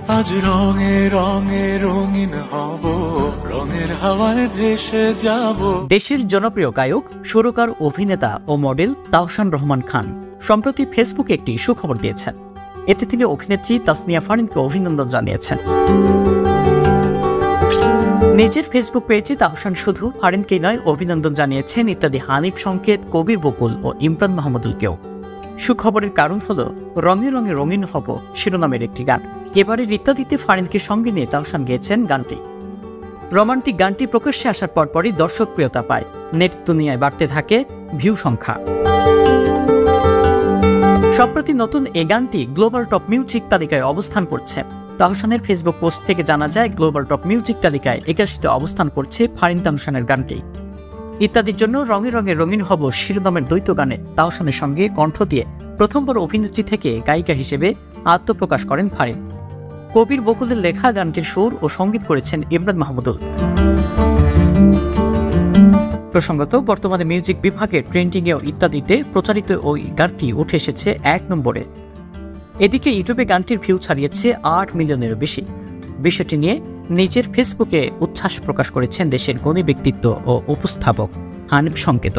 আজ রঙে রঙে রঙিন হব, রঙের হাওয়ায় ভেসে যাব। দেশের জনপ্রিয় গায়ক, সুরকার, অভিনেতা ও মডেল তাহসান রহমান খান সম্প্রতি ফেসবুকে একটি সুখবর দিয়েছেন। এতে তিনি অভিনেত্রী তাসনিয়া ফারিনকে অভিনন্দন জানিয়েছেন। নিজের ফেসবুক পেজে তাহসান শুধু ফারিনকেই নয়, অভিনন্দন জানিয়েছেন ইত্যাদি হানিফ সংকেত, কবির বকুল ও ইমরান মাহমুদুলকেও। সুখবরের কারণ হল রঙে রঙে রঙিন হব শিরোনামের একটি গান। এবারের ইত্যাদিতে ফারিনকে সঙ্গে নিয়ে তাহসান গেয়েছেন গানটি। রোমান্টিক গানটি প্রকাশ্যে আসার পরপরই দর্শকপ্রিয়তা পায়। নেট দুনিয়ায় বাড়তে থাকে ভিউ সংখ্যা। সম্প্রতি নতুন এই গানটি গ্লোবাল টপ মিউজিক তালিকায় অবস্থান করছে। তাহসানের ফেসবুক পোস্ট থেকে জানা যায়, গ্লোবাল টপ মিউজিক তালিকায় 81তে অবস্থান করছে ফারিন তাহসানের গানটি। ইত্যাদির জন্য রঙে রঙে রঙিন হব শিরোনামের দ্বৈত গানে তাহসানের সঙ্গে কণ্ঠ দিয়ে প্রথমবার অভিনেত্রী থেকে গায়িকা হিসেবে আত্মপ্রকাশ করেন ফারিন। কবির বকুলের লেখা গানটির সুর ও সঙ্গীত করেছেন ইমরান মাহমুদুল। প্রসঙ্গত, বর্তমানে মিউজিক বিভাগে ট্রেন্ডিংয়ে ইত্যাদিতে প্রচারিত ওই গানটি উঠে এসেছে 1 নম্বরে। এদিকে ইউটিউবে গানটির ভিউ ছাড়িয়েছে 8 মিলিয়নেরও বেশি। বিষয়টি নিয়ে নিজের ফেসবুকে উচ্ছ্বাস প্রকাশ করেছেন দেশের গুণী ব্যক্তিত্ব ও উপস্থাপক হানিফ সংকেত।